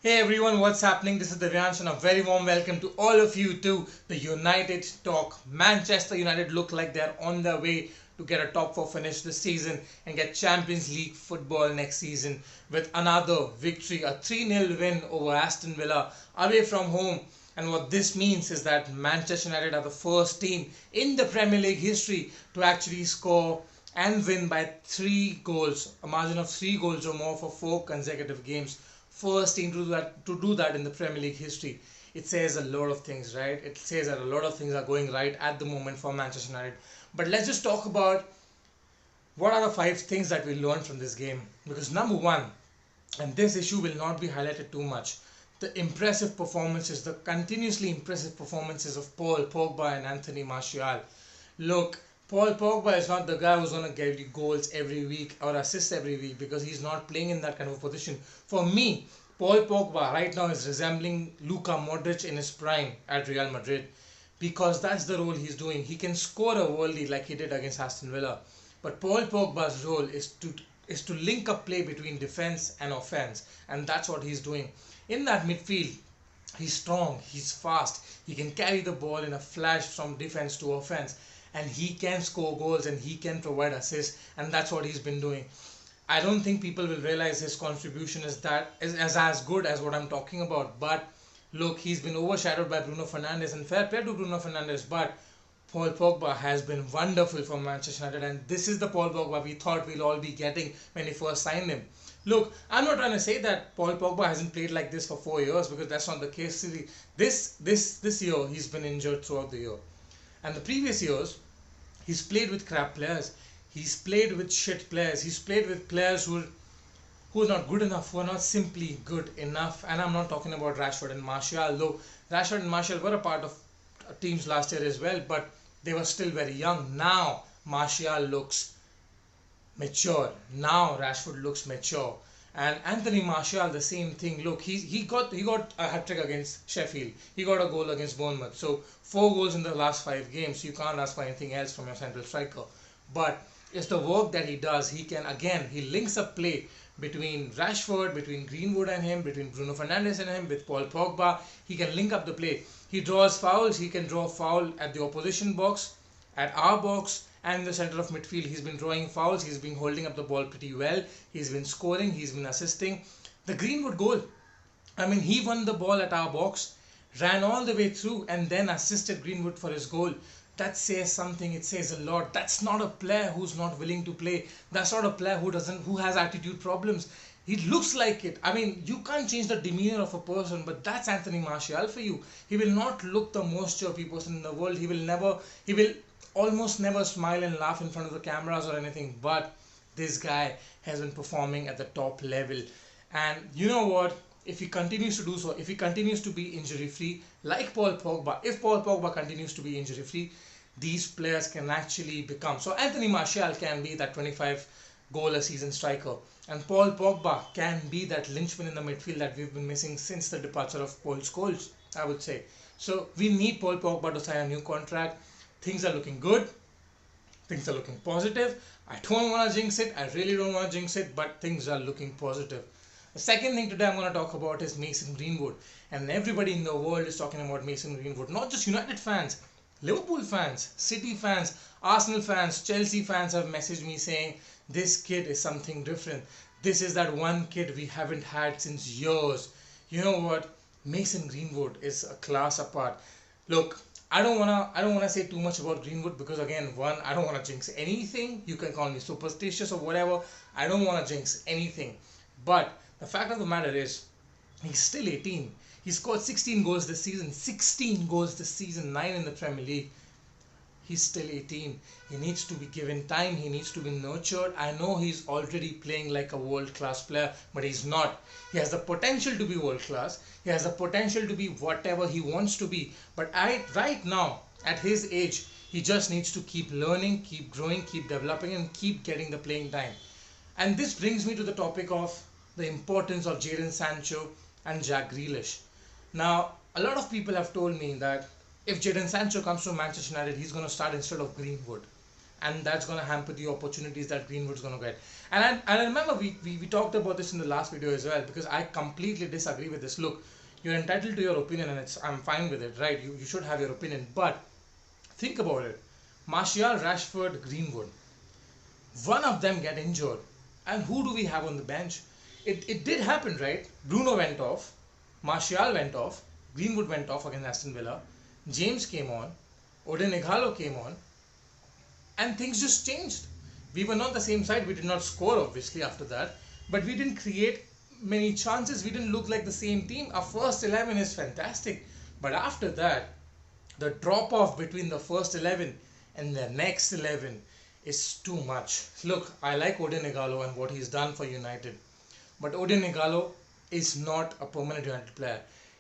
Hey everyone, what's happening? This is Divyansh and a very warm welcome to all of you to the United Talk. Manchester United look like they're on their way to get a top 4 finish this season and get Champions League football next season with another victory, a 3-0 win over Aston Villa away from home. And what this means is that Manchester United are the first team in the Premier League history to actually score and win by 3 goals, a margin of 3 goals or more for 4 consecutive games. First team to do that in the Premier League history. It says a lot of things, right? It says that a lot of things are going right at the moment for Manchester United. But let's just talk about what are the 5 things that we learned from this game. Because number one, and this issue will not be highlighted too much, the impressive performances, the continuously impressive performances of Paul Pogba and Anthony Martial. Look, Paul Pogba is not the guy who's going to give you goals every week or assists every week because he's not playing in that kind of position. For me, Paul Pogba right now is resembling Luka Modric in his prime at Real Madrid because that's the role he's doing. He can score a world lead like he did against Aston Villa. But Paul Pogba's role is to link up play between defense and offense, and that's what he's doing. In that midfield, he's strong, he's fast, he can carry the ball in a flash from defense to offense, and he can score goals and he can provide assists, and that's what he's been doing. I don't think people will realize his contribution is as good as what I'm talking about. But look, he's been overshadowed by Bruno Fernandes, and fair play to Bruno Fernandes, but Paul Pogba has been wonderful for Manchester United, and this is the Paul Pogba we thought we'll all be getting when we first signed him. Look, I'm not trying to say that Paul Pogba hasn't played like this for 4 years because that's not the case. This year he's been injured throughout the year, and the previous years he's played with crap players. He's played with shit players. He's played with players who are not good enough, who are not simply good enough. And I'm not talking about Rashford and Martial, though Rashford and Martial were a part of teams last year as well, but they were still very young. Now Martial looks mature. Now Rashford looks mature. And Anthony Martial, the same thing. Look, he got a hat trick against Sheffield. He got a goal against Bournemouth. So 4 goals in the last 5 games. You can't ask for anything else from your central striker. But it's the work that he does. He links up play between Rashford, between Greenwood and him, between Bruno Fernandes and him, with Paul Pogba. He can link up the play. He draws fouls. He can draw foul at the opposition box, at our box, and in the center of midfield. He's been drawing fouls. He's been holding up the ball pretty well. He's been scoring. He's been assisting. The Greenwood goal, I mean, he won the ball at our box, ran all the way through, and then assisted Greenwood for his goal. That says something. It says a lot. That's not a player who's not willing to play. That's not a player who has attitude problems. He looks like it. I mean, you can't change the demeanor of a person, but that's Anthony Martial for you. He will not look the most chirpy person in the world. He will almost never smile and laugh in front of the cameras or anything. But this guy has been performing at the top level. And you know what? If he continues to do so, if he continues to be injury free, like Paul Pogba, if Paul Pogba continues to be injury free, these players can actually become. So Anthony Martial can be that 25 goal a season striker, and Paul Pogba can be that linchpin in the midfield that we've been missing since the departure of Paul Scholes, I would say. So we need Paul Pogba to sign a new contract. Things are looking good. Things are looking positive. I don't want to jinx it. I really don't want to jinx it, but things are looking positive. The second thing today I'm going to talk about is Mason Greenwood. And everybody in the world is talking about Mason Greenwood. Not just United fans, Liverpool fans, City fans, Arsenal fans, Chelsea fans have messaged me saying, this kid is something different. This is that one kid we haven't had since years. You know what? Mason Greenwood is a class apart. Look, I don't wanna say too much about Greenwood because again, one, I don't wanna jinx anything. You can call me superstitious or whatever. I don't wanna jinx anything. But the fact of the matter is, he's still 18. He scored 16 goals this season. 16 goals this season, 9 in the Premier League. He's still 18. He needs to be given time. He needs to be nurtured. I know he's already playing like a world-class player, but he's not. He has the potential to be world-class. He has the potential to be whatever he wants to be. But right now, at his age, he just needs to keep learning, keep growing, keep developing, and keep getting the playing time. And this brings me to the topic of the importance of Jadon Sancho and Jack Grealish. Now, a lot of people have told me that if Jadon Sancho comes to Manchester United, he's going to start instead of Greenwood. and that's going to hamper the opportunities that Greenwood's going to get. And I remember we talked about this in the last video as well, because I completely disagree with this. Look, you're entitled to your opinion, and I'm fine with it, right? You should have your opinion, but think about it. Martial, Rashford, Greenwood, one of them get injured, and who do we have on the bench? It did happen, right? Bruno went off, Martial went off, Greenwood went off against Aston Villa, James came on, Odin Ighalo came on, and things just changed. We were not the same side. We did not score obviously after that, but we didn't create many chances. We didn't look like the same team. Our first 11 is fantastic, but after that, the drop off between the first 11 and the next 11 is too much. Look, I like Odin Ighalo and what he's done for United, but Odin Ighalo is not a permanent United player.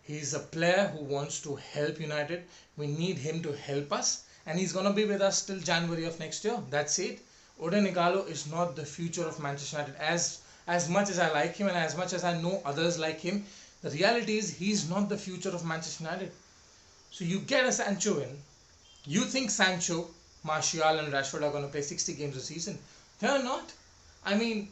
He's a player who wants to help United. We need him to help us, and he's gonna be with us till January of next year. That's it. Odin Ighalo is not the future of Manchester United. As much as I like him and as much as I know others like him, the reality is he's not the future of Manchester United. So you get a Sancho in. You think Sancho, Martial and Rashford are going to play 60 games a season. They're not. I mean,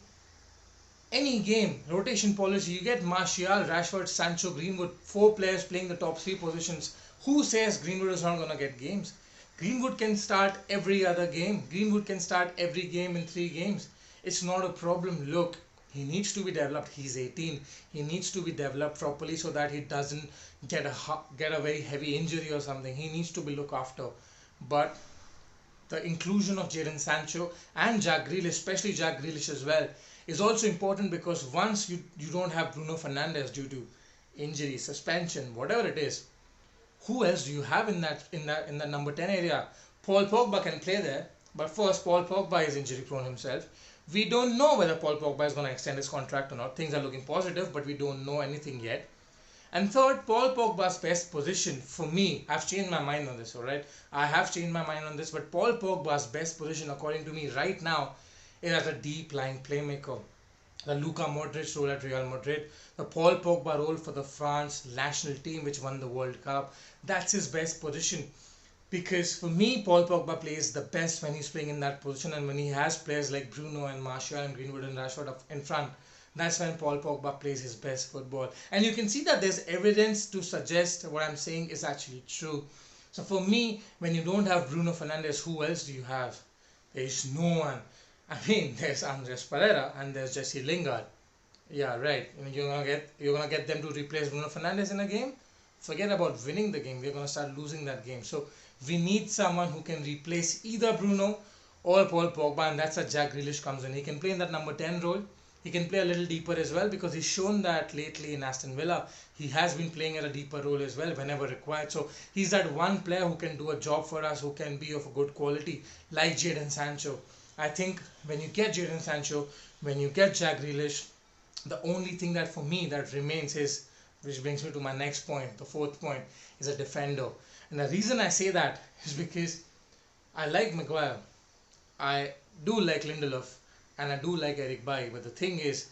any game, rotation policy, you get Martial, Rashford, Sancho, Greenwood, 4 players playing the top 3 positions. Who says Greenwood is not going to get games? Greenwood can start every other game. Greenwood can start every game in 3 games. It's not a problem. Look, he needs to be developed. He's 18. He needs to be developed properly so that he doesn't get a very heavy injury or something. He needs to be looked after. But the inclusion of Jadon Sancho and Jack Grealish, especially Jack Grealish as well, is also important, because once you don't have Bruno Fernandes due to injury, suspension, whatever it is, who else do you have in that number 10 area? Paul Pogba can play there, but first, Paul Pogba is injury prone himself. We don't know whether Paul Pogba is going to extend his contract or not. Things are looking positive, but we don't know anything yet. And third, Paul Pogba's best position, for me, I've changed my mind on this, alright? I have changed my mind on this, but Paul Pogba's best position, according to me, right now, is as a deep lying playmaker. The Luka Modric role at Real Madrid, the Paul Pogba role for the France national team which won the World Cup. That's his best position, because for me, Paul Pogba plays the best when he's playing in that position, and when he has players like Bruno and Martial and Greenwood and Rashford up in front, that's when Paul Pogba plays his best football. And you can see that there's evidence to suggest what I'm saying is actually true. So for me, when you don't have Bruno Fernandes, who else do you have? There's no one. I mean, there's Andres Pereira and there's Jesse Lingard. Yeah, right. You're gonna get them to replace Bruno Fernandes in a game? Forget about winning the game. We're gonna start losing that game. So we need someone who can replace either Bruno or Paul Pogba, and that's where Jack Grealish comes in. He can play in that number 10 role. He can play a little deeper as well, because he's shown that lately in Aston Villa, he has been playing at a deeper role as well whenever required. So he's that one player who can do a job for us, who can be of a good quality, like Jadon Sancho. I think when you get Jadon Sancho, when you get Jack Grealish, the only thing that for me that remains is, which brings me to my next point, the 4th point, is a defender. And the reason I say that is because I like Maguire, I do like Lindelof, and I do like Eric Bailly. But the thing is,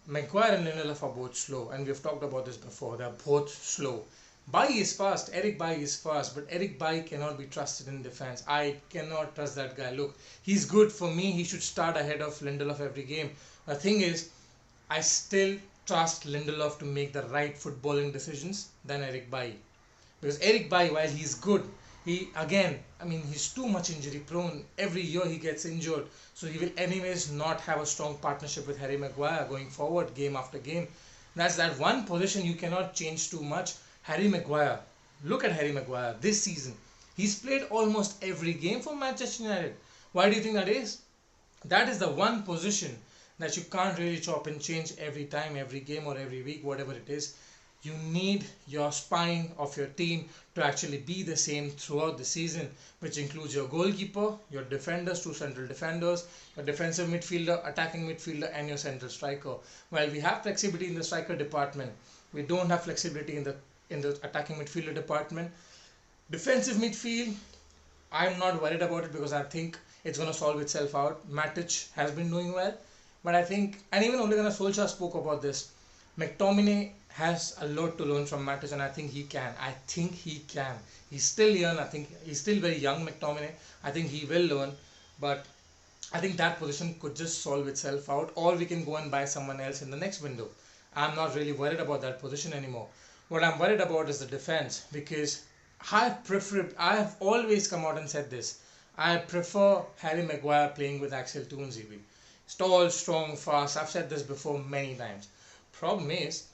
Maguire and Lindelof are both slow, and we've talked about this before. They're both slow. Bailly is fast, Eric Bailly is fast, but Eric Bailly cannot be trusted in defense. I cannot trust that guy. Look, he's good for me. He should start ahead of Lindelof every game. The thing is, I still trust Lindelof to make the right footballing decisions than Eric Bailly. Because Eric Bailly, while he's good, he's too much injury prone. Every year he gets injured. So he will anyways not have a strong partnership with Harry Maguire going forward game after game. That's that one position you cannot change too much. Harry Maguire. Look at Harry Maguire this season. He's played almost every game for Manchester United. Why do you think that is? That is the one position that you can't really chop and change every time, every game or every week, whatever it is. You need your spine of your team to actually be the same throughout the season, which includes your goalkeeper, your defenders, 2 central defenders, your defensive midfielder, attacking midfielder, and your central striker. While we have flexibility in the striker department, we don't have flexibility in the attacking midfielder department. Defensive midfield, I'm not worried about it because I think it's going to solve itself out. Matic has been doing well, but I think, and even Ole Gunnar Solskjaer spoke about this, McTominay has a lot to learn from Matic, and I think he can. He's still young. I think he's still very young, McTominay. I think he will learn. But I think that position could just solve itself out, or we can go and buy someone else in the next window. I'm not really worried about that position anymore. What I'm worried about is the defense, because I have always come out and said this. I prefer Harry Maguire playing with Axel Tuanzebe. He's tall, strong, fast. I've said this before many times. Problem is,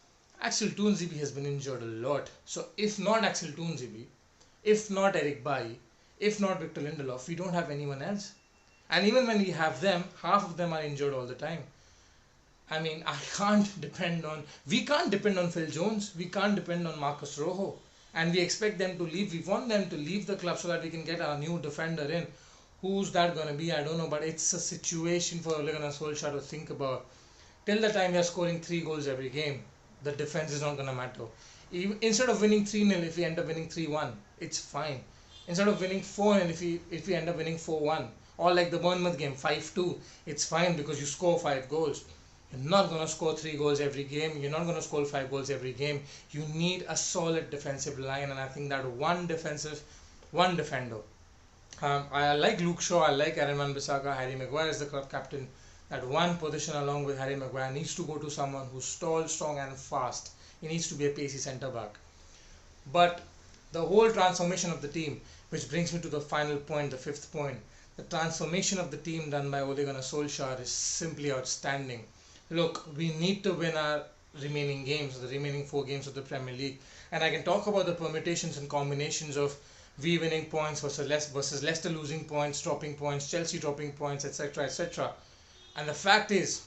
Axel Tuanzebe has been injured a lot. So if not Axel Tuanzebe, if not Eric Bailly, if not Victor Lindelof, we don't have anyone else. And even when we have them, half of them are injured all the time. I mean, we can't depend on Phil Jones, we can't depend on Marcus Rojo. And we expect them to leave, we want them to leave the club so that we can get our new defender in. Who's that going to be? I don't know, but it's a situation for Ole Gunnar Solskjaer to think about. Till the time we are scoring 3 goals every game, the defense is not going to matter. Instead of winning 3-0, if we end up winning 3-1, it's fine. Instead of winning 4-0, if we end up winning 4-1, or like the Bournemouth game, 5-2, it's fine because you score 5 goals. You're not going to score 3 goals every game. You're not going to score 5 goals every game. You need a solid defensive line, and I think that one defender. I like Luke Shaw, I like Aaron Wan-Bissaka, Harry Maguire is the club captain. That one position along with Harry Maguire needs to go to someone who's tall, strong and fast. He needs to be a pacey centre-back. But the whole transformation of the team, which brings me to the final point, the 5th point. The transformation of the team done by Ole Gunnar Solskjaer is simply outstanding. Look, we need to win our remaining games, the remaining 4 games of the Premier League. And I can talk about the permutations and combinations of we winning points versus Leicester losing points, dropping points, Chelsea dropping points, etc. etc. And the fact is,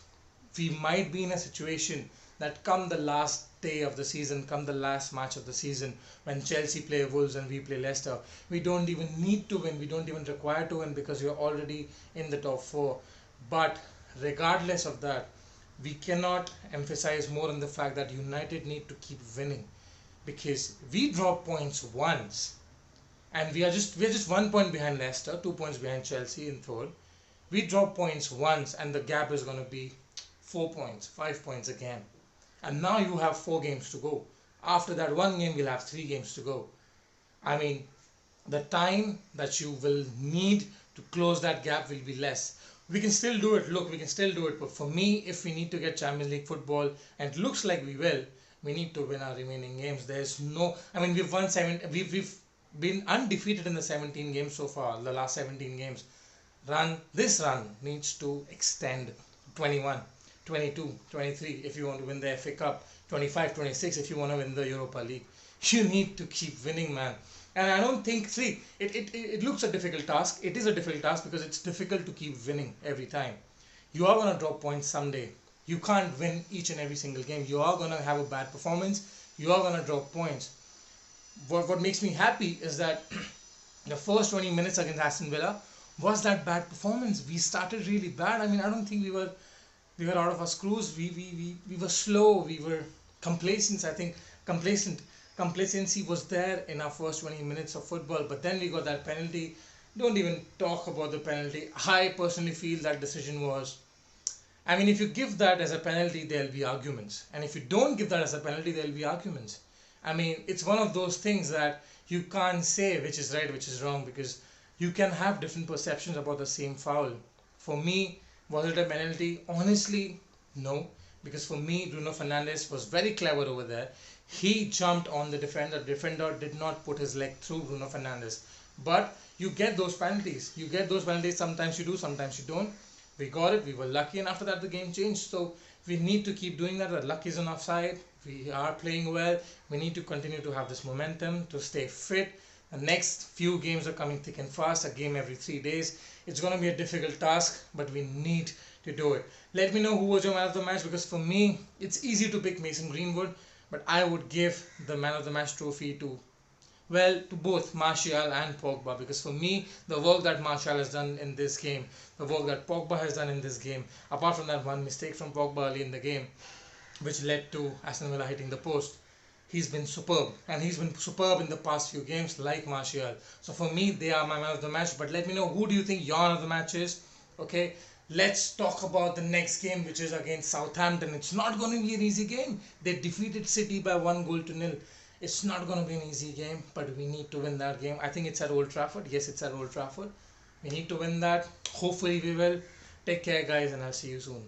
we might be in a situation that come the last day of the season, come the last match of the season, when Chelsea play Wolves and we play Leicester, we don't even need to win, we don't even require to win because we're already in the top 4. But regardless of that, we cannot emphasize more on the fact that United need to keep winning, because we drop points once and we're just 1 point behind Leicester, 2 points behind Chelsea in third. We drop points once and the gap is going to be 4 points, 5 points again. And now you have 4 games to go. After that 1 game, we'll have 3 games to go. I mean, the time that you will need to close that gap will be less. We can still do it. Look, we can still do it. But for me, if we need to get Champions League football, and it looks like we will, we need to win our remaining games. There's no... I mean, we've won 7... We've been undefeated in the 17 games so far, the last 17 games. This run needs to extend 21, 22, 23 if you want to win the FA Cup, 25, 26 if you want to win the Europa League. You need to keep winning, man. And I don't think, it looks a difficult task. It is a difficult task because it's difficult to keep winning every time. You are going to drop points someday. You can't win each and every single game. You are going to have a bad performance. You are going to drop points. What makes me happy is that the first 20 minutes against Aston Villa was that bad performance. We started really bad. I mean, I don't think we were out of our screws. We were slow. We were complacent. I think complacency was there in our first 20 minutes of football. But then we got that penalty. Don't even talk about the penalty. I personally feel that decision was... I mean, if you give that as a penalty, there'll be arguments. And if you don't give that as a penalty, there'll be arguments. I mean, it's one of those things that you can't say which is right, which is wrong, because you can have different perceptions about the same foul. For me, was it a penalty? Honestly, no. Because for me, Bruno Fernandes was very clever over there. He jumped on the defender. The defender did not put his leg through Bruno Fernandes. But you get those penalties. You get those penalties. Sometimes you do, sometimes you don't. We got it. We were lucky, and after that the game changed. So we need to keep doing that. The luck is on our side. We are playing well. We need to continue to have this momentum, to stay fit. The next few games are coming thick and fast, a game every 3 days. It's going to be a difficult task, but we need to do it. Let me know who was your man of the match, because for me, it's easy to pick Mason Greenwood, but I would give the man of the match trophy to both Martial and Pogba, because for me, the work that Martial has done in this game, the work that Pogba has done in this game, apart from that one mistake from Pogba early in the game, which led to Aston Villa hitting the post, he's been superb, and he's been superb in the past few games like Martial. So for me, they are my man of the match. But let me know, who do you think your man of the match is? Okay, let's talk about the next game, which is against Southampton. It's not going to be an easy game. They defeated City by 1-0. It's not going to be an easy game, but we need to win that game. I think it's at Old Trafford. Yes, it's at Old Trafford. We need to win that. Hopefully we will. Take care guys and I'll see you soon.